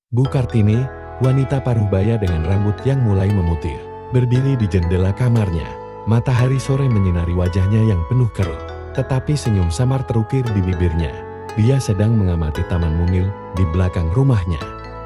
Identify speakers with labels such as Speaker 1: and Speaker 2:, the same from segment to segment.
Speaker 1: Bu Kartini, wanita paruh-baya dengan rambut yang mulai memutih, berdiri di jendela kamarnya. Matahari sore menyinari wajahnya yang penuh kerut, tetapi senyum samar terukir di bibirnya. Dia sedang mengamati taman mungil di belakang rumahnya.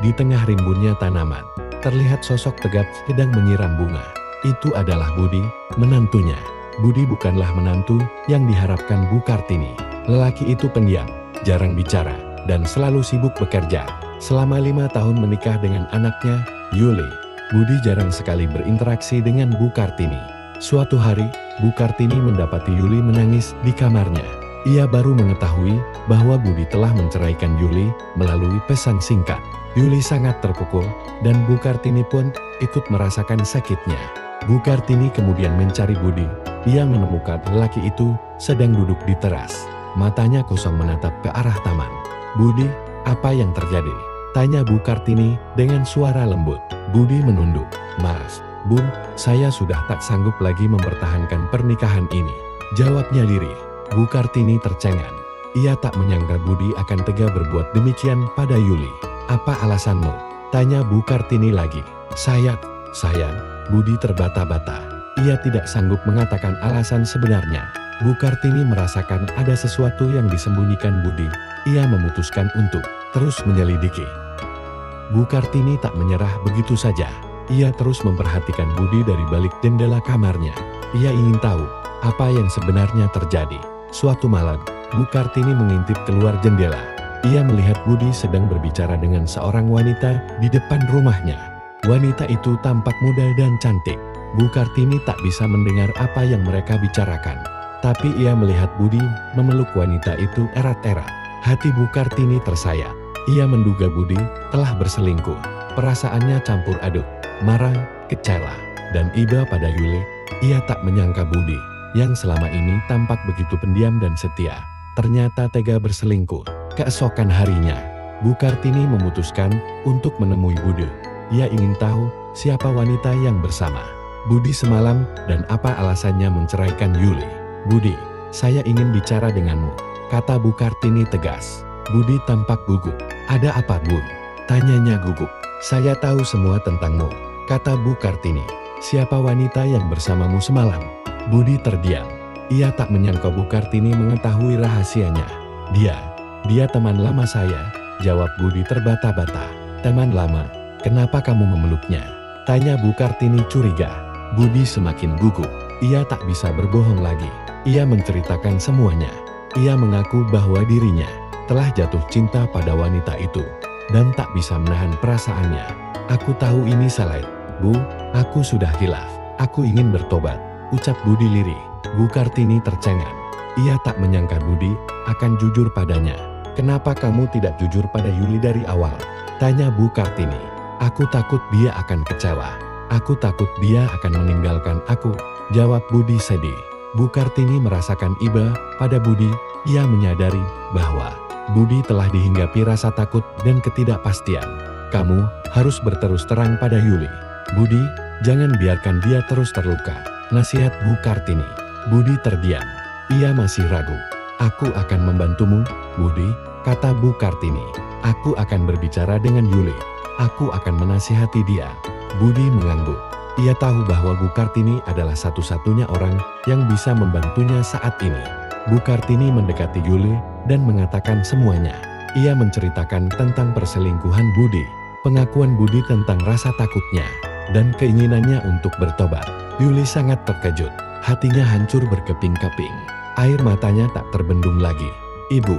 Speaker 1: Di tengah rimbunnya tanaman, terlihat sosok tegap sedang menyiram bunga. Itu adalah Budi, menantunya. Budi bukanlah menantu yang diharapkan Bu Kartini. Lelaki itu pendiam, jarang bicara, dan selalu sibuk bekerja. Selama 5 tahun menikah dengan anaknya, Yuli, Budi jarang sekali berinteraksi dengan Bu Kartini. Suatu hari, Bu Kartini mendapati Yuli menangis di kamarnya. Ia baru mengetahui bahwa Budi telah menceraikan Yuli melalui pesan singkat. Yuli sangat terpukul, dan Bu Kartini pun ikut merasakan sakitnya. Bu Kartini kemudian mencari Budi. Ia menemukan lelaki itu sedang duduk di teras. Matanya kosong menatap ke arah taman. "Budi, apa yang terjadi?" tanya Bu Kartini dengan suara lembut. Budi menunduk. "Mas, Bun, saya sudah tak sanggup lagi mempertahankan pernikahan ini," jawabnya lirih. Bu Kartini tercengang. Ia tak menyangka Budi akan tega berbuat demikian pada Yuli. "Apa alasanmu?" tanya Bu Kartini lagi. Sayang, Budi terbata-bata. Ia tidak sanggup mengatakan alasan sebenarnya. Bu Kartini merasakan ada sesuatu yang disembunyikan Budi. Ia memutuskan untuk terus menyelidiki. Bu Kartini tak menyerah begitu saja. Ia terus memperhatikan Budi dari balik jendela kamarnya. Ia ingin tahu apa yang sebenarnya terjadi. Suatu malam, Bu Kartini mengintip keluar jendela. Ia melihat Budi sedang berbicara dengan seorang wanita di depan rumahnya. Wanita itu tampak muda dan cantik. Bu Kartini tak bisa mendengar apa yang mereka bicarakan. Tapi ia melihat Budi memeluk wanita itu erat-erat. Hati Bu Kartini tersayat. Ia menduga Budi telah berselingkuh. Perasaannya campur aduk, marah, kecewa, dan iba pada Yuli. Ia tak menyangka Budi, yang selama ini tampak begitu pendiam dan setia, ternyata tega berselingkuh. Keesokan harinya, Bu Kartini memutuskan untuk menemui Budi. Ia ingin tahu siapa wanita yang bersama Budi semalam dan apa alasannya menceraikan Yuli. "Budi, saya ingin bicara denganmu," kata Bu Kartini tegas. Budi tampak gugup. "Ada apa, Bu?" tanyanya gugup. "Saya tahu semua tentangmu," kata Bu Kartini. "Siapa wanita yang bersamamu semalam?" Budi terdiam. Ia tak menyangka Bu Kartini mengetahui rahasianya. Dia teman lama saya," jawab Budi terbata-bata. "Teman lama? Kenapa kamu memeluknya?" tanya Bu Kartini curiga. Budi semakin gugup. Ia tak bisa berbohong lagi. Ia menceritakan semuanya. Ia mengaku bahwa dirinya telah jatuh cinta pada wanita itu dan tak bisa menahan perasaannya. "Aku tahu ini salah, Bu. Aku sudah hilaf. Aku ingin bertobat," ucap Budi lirih. Bu Kartini tercengang. Ia tak menyangka Budi akan jujur padanya. "Kenapa kamu tidak jujur pada Yuli dari awal?" tanya Bu Kartini. "Aku takut dia akan kecewa. Aku takut dia akan meninggalkan aku," jawab Budi sedih. Bu Kartini merasakan iba pada Budi. Ia menyadari bahwa Budi telah dihinggapi rasa takut dan ketidakpastian. "Kamu harus berterus terang pada Yuli. Budi, jangan biarkan dia terus terluka," nasihat Bu Kartini. Budi terdiam. Ia masih ragu. "Aku akan membantumu, Budi," kata Bu Kartini. "Aku akan berbicara dengan Yuli. Aku akan menasihati dia." Budi mengangguk. Ia tahu bahwa Bu Kartini adalah satu-satunya orang yang bisa membantunya saat ini. Bu Kartini mendekati Yuli dan mengatakan semuanya. Ia menceritakan tentang perselingkuhan Budi, pengakuan Budi tentang rasa takutnya, dan keinginannya untuk bertobat. Yuli sangat terkejut. Hatinya hancur berkeping-keping. Air matanya tak terbendung lagi. "Ibu,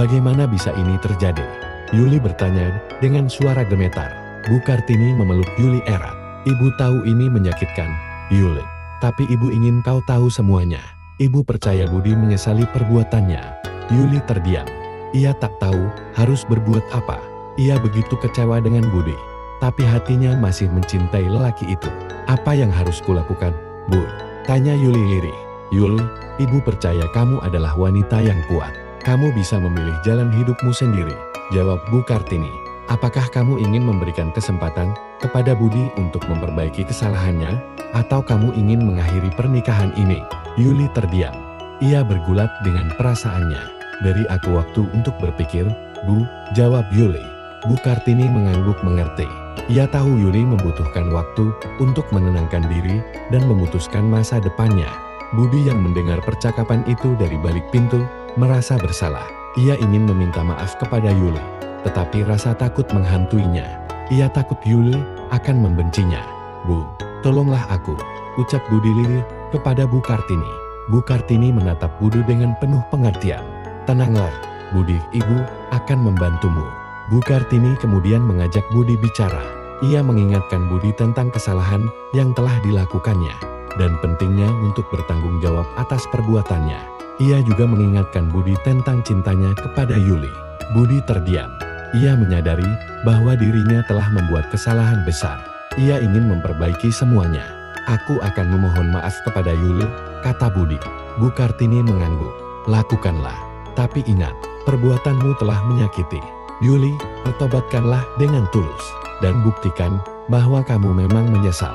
Speaker 1: bagaimana bisa ini terjadi?" Yuli bertanya dengan suara gemetar. Bu Kartini memeluk Yuli erat. "Ibu tahu ini menyakitkan, Yuli. Tapi ibu ingin kau tahu semuanya. Ibu percaya Budi menyesali perbuatannya." Yuli terdiam. Ia tak tahu harus berbuat apa. Ia begitu kecewa dengan Budi. Tapi hatinya masih mencintai lelaki itu. "Apa yang harus kulakukan, Bu?" tanya Yuli lirih. "Yul, ibu percaya kamu adalah wanita yang kuat. Kamu bisa memilih jalan hidupmu sendiri," jawab Bu Kartini. "Apakah kamu ingin memberikan kesempatan kepada Budi untuk memperbaiki kesalahannya? Atau kamu ingin mengakhiri pernikahan ini?" Yuli terdiam. Ia bergulat dengan perasaannya. "Beri aku waktu untuk berpikir, Bu," jawab Yuli. Bu Kartini mengangguk mengerti. Ia tahu Yuli membutuhkan waktu untuk menenangkan diri dan memutuskan masa depannya. Budi yang mendengar percakapan itu dari balik pintu, merasa bersalah. Ia ingin meminta maaf kepada Yuli, tetapi rasa takut menghantuinya. Ia takut Yuli akan membencinya. "Bu, tolonglah aku," ucap Budi lirih kepada Bu Kartini. Bu Kartini menatap Budi dengan penuh pengertian. "Tenanglah, Budi, ibu akan membantumu." Bu Kartini kemudian mengajak Budi bicara. Ia mengingatkan Budi tentang kesalahan yang telah dilakukannya dan pentingnya untuk bertanggung jawab atas perbuatannya. Ia juga mengingatkan Budi tentang cintanya kepada Yuli. Budi terdiam. Ia menyadari bahwa dirinya telah membuat kesalahan besar. Ia ingin memperbaiki semuanya. "Aku akan memohon maaf kepada Yuli," kata Budi. Bu Kartini mengangguk. "Lakukanlah. Tapi ingat, perbuatanmu telah menyakiti Yuli. Bertobatkanlah dengan tulus dan buktikan bahwa kamu memang menyesal."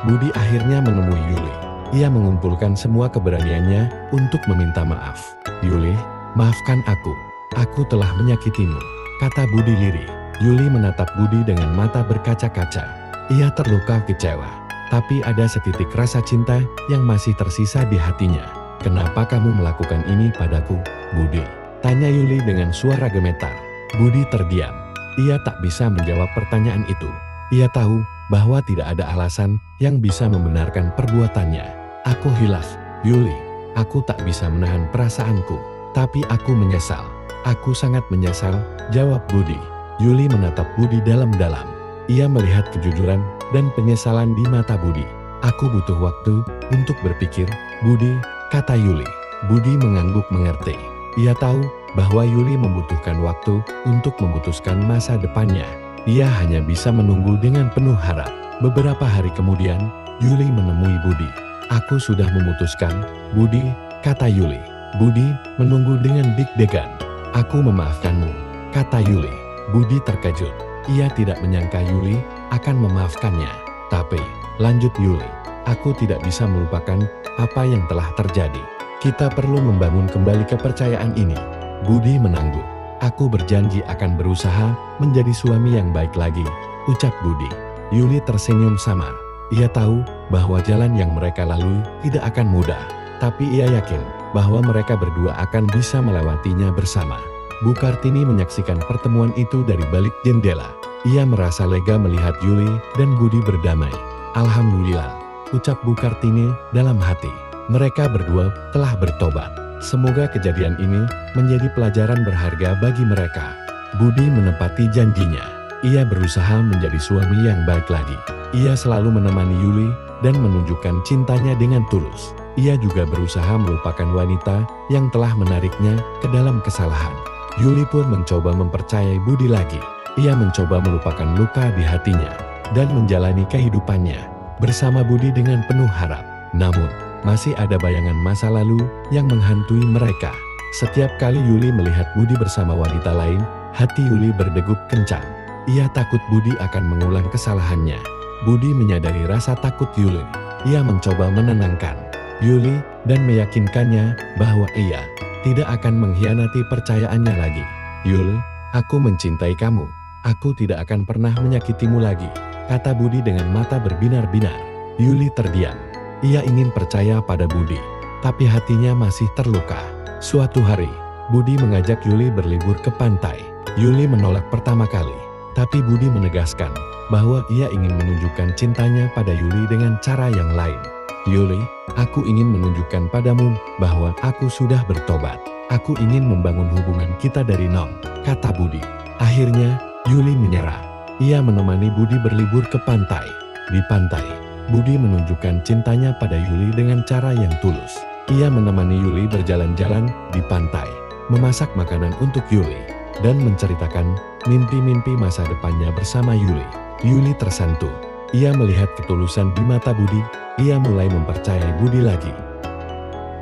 Speaker 1: Budi akhirnya menemui Yuli. Ia mengumpulkan semua keberaniannya untuk meminta maaf. "Yuli, maafkan aku. Aku telah menyakitimu," kata Budi lirih. Yuli menatap Budi dengan mata berkaca-kaca. Ia terluka kecewa, tapi ada setitik rasa cinta yang masih tersisa di hatinya. "Kenapa kamu melakukan ini padaku, Budi?" tanya Yuli dengan suara gemetar. Budi terdiam. Ia tak bisa menjawab pertanyaan itu. Ia tahu bahwa tidak ada alasan yang bisa membenarkan perbuatannya. "Aku hilaf, Yuli. Aku tak bisa menahan perasaanku. Tapi aku menyesal. Aku sangat menyesal," jawab Budi. Yuli menatap Budi dalam-dalam. Ia melihat kejujuran dan penyesalan di mata Budi. "Aku butuh waktu untuk berpikir, Budi," kata Yuli. Budi mengangguk mengerti. Ia tahu bahwa Yuli membutuhkan waktu untuk memutuskan masa depannya. Ia hanya bisa menunggu dengan penuh harap. Beberapa hari kemudian, Yuli menemui Budi. "Aku sudah memutuskan, Budi," kata Yuli. Budi menunggu dengan deg-degan. "Aku memaafkanmu," kata Yuli. Budi terkejut. Ia tidak menyangka Yuli akan memaafkannya. "Tapi," lanjut Yuli, "aku tidak bisa melupakan apa yang telah terjadi. Kita perlu membangun kembali kepercayaan ini." Budi menangguk. "Aku berjanji akan berusaha menjadi suami yang baik lagi," ucap Budi. Yuli tersenyum samar. Ia tahu bahwa jalan yang mereka lalui tidak akan mudah, tapi ia yakin bahwa mereka berdua akan bisa melewatinya bersama. Bu Kartini menyaksikan pertemuan itu dari balik jendela. Ia merasa lega melihat Yuli dan Budi berdamai. "Alhamdulillah," ucap Bu Kartini dalam hati. Mereka berdua telah bertobat. Semoga kejadian ini menjadi pelajaran berharga bagi mereka. Budi menepati janjinya. Ia berusaha menjadi suami yang baik lagi. Ia selalu menemani Yuli dan menunjukkan cintanya dengan tulus. Ia juga berusaha melupakan wanita yang telah menariknya ke dalam kesalahan. Yuli pun mencoba mempercayai Budi lagi. Ia mencoba melupakan luka di hatinya dan menjalani kehidupannya bersama Budi dengan penuh harap. Namun, masih ada bayangan masa lalu yang menghantui mereka. Setiap kali Yuli melihat Budi bersama wanita lain, hati Yuli berdegup kencang. Ia takut Budi akan mengulang kesalahannya. Budi menyadari rasa takut Yuli. Ia mencoba menenangkan Yuli dan meyakinkannya bahwa ia tidak akan mengkhianati percayaannya lagi. "Yuli, aku mencintai kamu. Aku tidak akan pernah menyakitimu lagi," kata Budi dengan mata berbinar-binar. Yuli terdiam. Ia ingin percaya pada Budi, tapi hatinya masih terluka. Suatu hari, Budi mengajak Yuli berlibur ke pantai. Yuli menolak pertama kali, tapi Budi menegaskan bahwa ia ingin menunjukkan cintanya pada Yuli dengan cara yang lain. "Yuli, aku ingin menunjukkan padamu bahwa aku sudah bertobat. Aku ingin membangun hubungan kita dari nol," kata Budi. Akhirnya, Yuli menyerah. Ia menemani Budi berlibur ke pantai. Di pantai, Budi menunjukkan cintanya pada Yuli dengan cara yang tulus. Ia menemani Yuli berjalan-jalan di pantai, memasak makanan untuk Yuli, dan menceritakan mimpi-mimpi masa depannya bersama Yuli. Yuli tersentuh. Ia melihat ketulusan di mata Budi. Ia mulai mempercayai Budi lagi.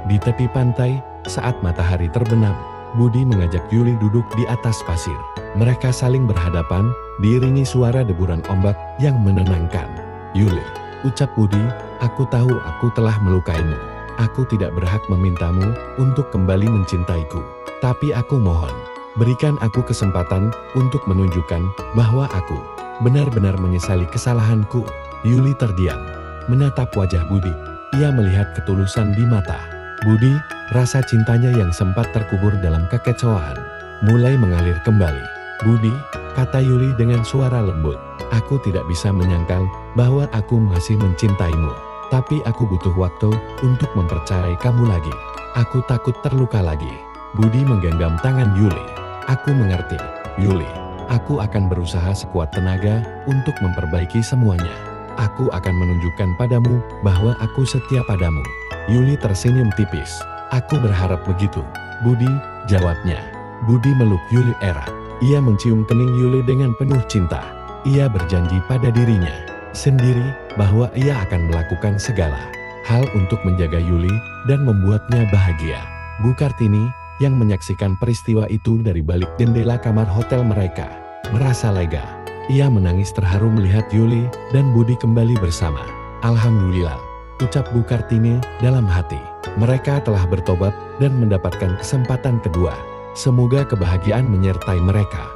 Speaker 1: Di tepi pantai, saat matahari terbenam, Budi mengajak Yuli duduk di atas pasir. Mereka saling berhadapan, diiringi suara deburan ombak yang menenangkan. "Yuli," ucap Budi, "aku tahu aku telah melukaimu. Aku tidak berhak memintamu untuk kembali mencintaiku. Tapi aku mohon, Berikan aku kesempatan untuk menunjukkan bahwa aku benar-benar menyesali kesalahanku. Yuli terdiam, menatap wajah Budi. Ia melihat ketulusan di mata Budi. Rasa cintanya yang sempat terkubur dalam kekecewaan mulai mengalir kembali. Budi, kata Yuli dengan suara lembut, aku tidak bisa menyangkal bahwa aku masih mencintaimu. Tapi aku butuh waktu untuk mempercayai kamu lagi. Aku takut terluka lagi. Budi menggenggam tangan Yuli. Aku mengerti, Yuli. Aku akan berusaha sekuat tenaga untuk memperbaiki semuanya. Aku akan menunjukkan padamu bahwa aku setia padamu. Yuli tersenyum tipis. Aku berharap begitu, Budi, jawabnya. Budi meluk Yuli erat. Ia mencium kening Yuli dengan penuh cinta. Ia berjanji pada dirinya sendiri bahwa ia akan melakukan segala hal untuk menjaga Yuli dan membuatnya bahagia. Bu Kartini yang menyaksikan peristiwa itu dari balik jendela kamar hotel mereka merasa lega. Ia menangis terharu melihat Yuli dan Budi kembali bersama. Alhamdulillah, ucap Bu Kartini dalam hati. Mereka telah bertobat dan mendapatkan kesempatan kedua. Semoga kebahagiaan menyertai mereka.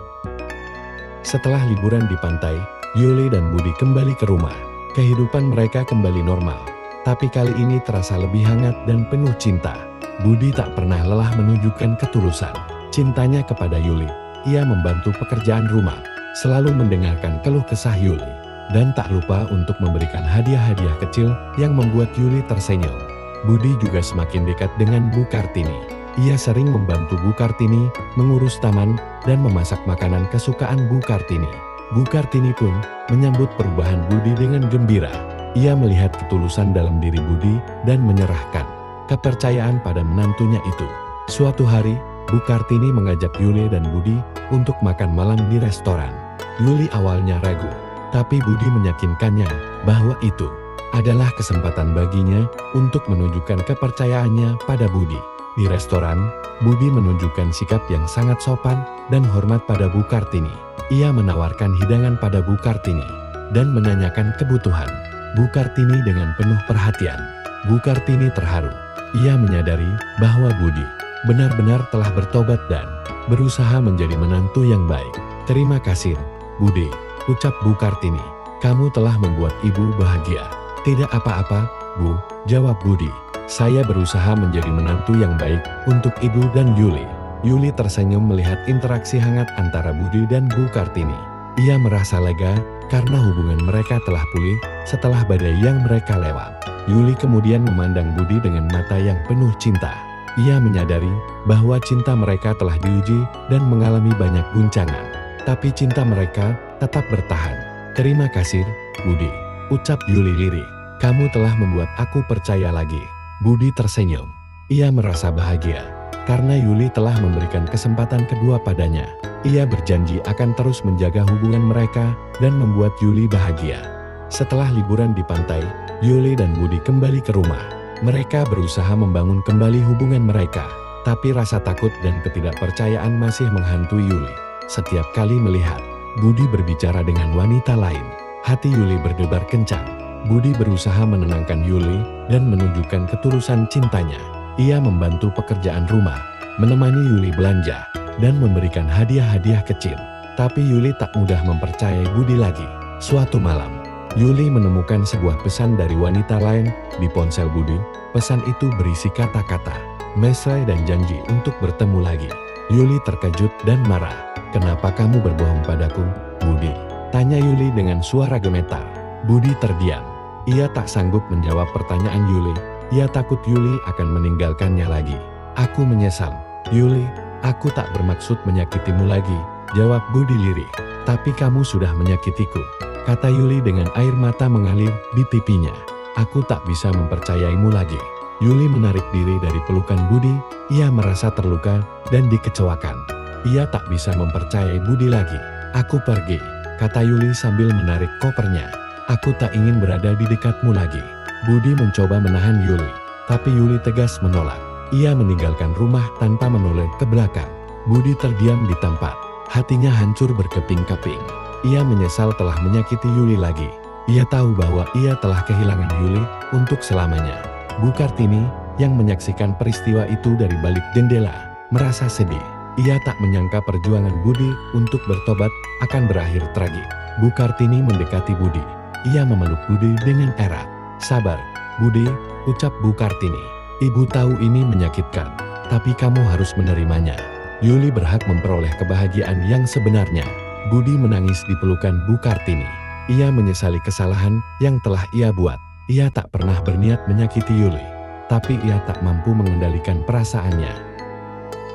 Speaker 1: Setelah liburan di pantai, Yuli dan Budi kembali ke rumah. Kehidupan mereka kembali normal. Tapi kali ini terasa lebih hangat dan penuh cinta. Budi tak pernah lelah menunjukkan ketulusan cintanya kepada Yuli. Ia membantu pekerjaan rumah, selalu mendengarkan keluh kesah Yuli, dan tak lupa untuk memberikan hadiah-hadiah kecil yang membuat Yuli tersenyum. Budi juga semakin dekat dengan Bu Kartini. Ia sering membantu Bu Kartini mengurus taman dan memasak makanan kesukaan Bu Kartini. Bu Kartini pun menyambut perubahan Budi dengan gembira. Ia melihat ketulusan dalam diri Budi dan menyerahkan kepercayaan pada menantunya itu. Suatu hari, Bu Kartini mengajak Yuli dan Budi untuk makan malam di restoran. Yuli awalnya ragu, tapi Budi meyakinkannya bahwa itu adalah kesempatan baginya untuk menunjukkan kepercayaannya pada Budi. Di restoran, Budi menunjukkan sikap yang sangat sopan dan hormat pada Bu Kartini. Ia menawarkan hidangan pada Bu Kartini dan menanyakan kebutuhan Bu Kartini dengan penuh perhatian. Bu Kartini terharu. Ia menyadari bahwa Budi benar-benar telah bertobat dan berusaha menjadi menantu yang baik. Terima kasih, Budi, ucap Bu Kartini. Kamu telah membuat ibu bahagia. Tidak apa-apa, Bu, jawab Budi. Saya berusaha menjadi menantu yang baik untuk ibu dan Yuli. Yuli tersenyum melihat interaksi hangat antara Budi dan Bu Kartini. Ia merasa lega karena hubungan mereka telah pulih setelah badai yang mereka lewat. Yuli kemudian memandang Budi dengan mata yang penuh cinta. Ia menyadari bahwa cinta mereka telah diuji dan mengalami banyak guncangan. Tapi cinta mereka tetap bertahan. Terima kasih, Budi, ucap Yuli lirik. Kamu telah membuat aku percaya lagi. Budi tersenyum. Ia merasa bahagia karena Yuli telah memberikan kesempatan kedua padanya. Ia berjanji akan terus menjaga hubungan mereka dan membuat Yuli bahagia. Setelah liburan di pantai, Yuli dan Budi kembali ke rumah. Mereka berusaha membangun kembali hubungan mereka, tapi rasa takut dan ketidakpercayaan masih menghantui Yuli. Setiap kali melihat Budi berbicara dengan wanita lain, hati Yuli berdebar kencang. Budi berusaha menenangkan Yuli dan menunjukkan ketulusan cintanya. Ia membantu pekerjaan rumah, menemani Yuli belanja, dan memberikan hadiah-hadiah kecil. Tapi Yuli tak mudah mempercayai Budi lagi. Suatu malam, Yuli menemukan sebuah pesan dari wanita lain di ponsel Budi. Pesan itu berisi kata-kata mesra dan janji untuk bertemu lagi. Yuli terkejut dan marah. Kenapa kamu berbohong padaku, Budi? Tanya Yuli dengan suara gemetar. Budi terdiam. Ia tak sanggup menjawab pertanyaan Yuli. Ia takut Yuli akan meninggalkannya lagi. Aku menyesal, Yuli. Aku tak bermaksud menyakitimu lagi, jawab Budi lirih. Tapi kamu sudah menyakitiku, kata Yuli dengan air mata mengalir di pipinya. Aku tak bisa mempercayaimu lagi. Yuli menarik diri dari pelukan Budi. Ia merasa terluka dan dikecewakan. Ia tak bisa mempercayai Budi lagi. Aku pergi, kata Yuli sambil menarik kopernya. Aku tak ingin berada di dekatmu lagi. Budi mencoba menahan Yuli, tapi Yuli tegas menolak. Ia meninggalkan rumah tanpa menoleh ke belakang. Budi terdiam di tempat. Hatinya hancur berkeping-keping. Ia menyesal telah menyakiti Yuli lagi. Ia tahu bahwa ia telah kehilangan Yuli untuk selamanya. Bu Kartini yang menyaksikan peristiwa itu dari balik jendela merasa sedih. Ia tak menyangka perjuangan Budi untuk bertobat akan berakhir tragis. Bu Kartini mendekati Budi. Ia memeluk Budi dengan erat. "Sabar, Budi," ucap Bu Kartini. "Ibu tahu ini menyakitkan, tapi kamu harus menerimanya. Yuli berhak memperoleh kebahagiaan yang sebenarnya." Budi menangis di pelukan Bu Kartini. Ia menyesali kesalahan yang telah ia buat. Ia tak pernah berniat menyakiti Yuli, tapi ia tak mampu mengendalikan perasaannya.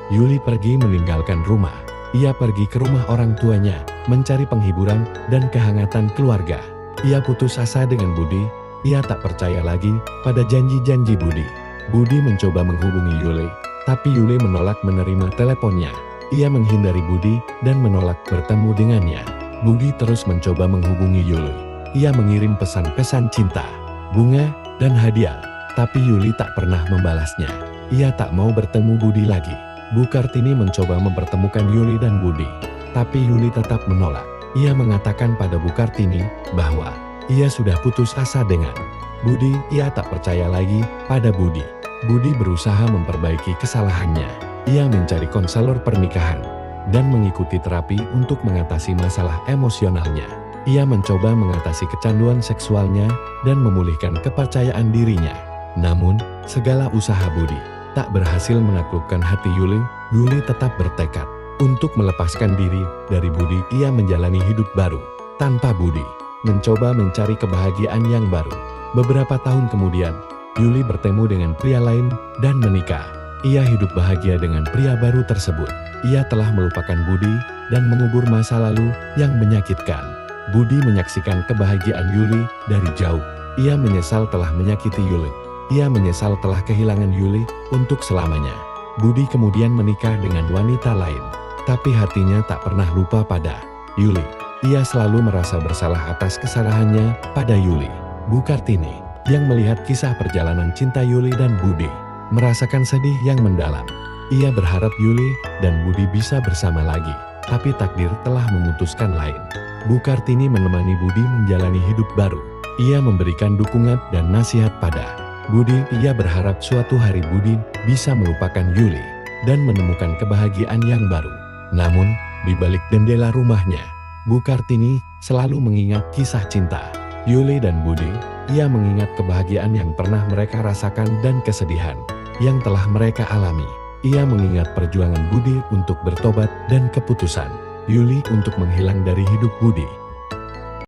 Speaker 1: Yuli pergi meninggalkan rumah. Ia pergi ke rumah orang tuanya, mencari penghiburan dan kehangatan keluarga. Ia putus asa dengan Budi. Ia tak percaya lagi pada janji-janji Budi. Budi mencoba menghubungi Yuli, tapi Yuli menolak menerima teleponnya. Ia menghindari Budi dan menolak bertemu dengannya. Budi terus mencoba menghubungi Yuli. Ia mengirim pesan-pesan cinta, bunga, dan hadiah, tapi Yuli tak pernah membalasnya. Ia tak mau bertemu Budi lagi. Bu Kartini mencoba mempertemukan Yuli dan Budi, tapi Yuli tetap menolak. Ia mengatakan pada Bu Kartini bahwa ia sudah putus asa dengan Budi. Ia tak percaya lagi pada Budi. Budi berusaha memperbaiki kesalahannya. Ia mencari konselor pernikahan dan mengikuti terapi untuk mengatasi masalah emosionalnya. Ia mencoba mengatasi kecanduan seksualnya dan memulihkan kepercayaan dirinya. Namun, segala usaha Budi tak berhasil menaklukkan hati Yuli. Yuli tetap bertekad untuk melepaskan diri dari Budi. Ia menjalani hidup baru tanpa Budi, mencoba mencari kebahagiaan yang baru. Beberapa tahun kemudian, Yuli bertemu dengan pria lain dan menikah. Ia hidup bahagia dengan pria baru tersebut. Ia telah melupakan Budi dan mengubur masa lalu yang menyakitkan. Budi menyaksikan kebahagiaan Yuli dari jauh. Ia menyesal telah menyakiti Yuli. Ia menyesal telah kehilangan Yuli untuk selamanya. Budi kemudian menikah dengan wanita lain, tapi hatinya tak pernah lupa pada Yuli. Ia selalu merasa bersalah atas kesalahannya pada Yuli. Bu Kartini, yang melihat kisah perjalanan cinta Yuli dan Budi, merasakan sedih yang mendalam. Ia berharap Yuli dan Budi bisa bersama lagi, tapi takdir telah memutuskan lain. Bu Kartini menemani Budi menjalani hidup baru. Ia memberikan dukungan dan nasihat pada Budi. Ia berharap suatu hari Budi bisa melupakan Yuli dan menemukan kebahagiaan yang baru. Namun, di balik jendela rumahnya, Bu Kartini selalu mengingat kisah cinta Yuli dan Budi. Ia mengingat kebahagiaan yang pernah mereka rasakan dan kesedihan yang telah mereka alami. Ia mengingat perjuangan Budi untuk bertobat dan keputusan Yuli untuk menghilang dari hidup Budi.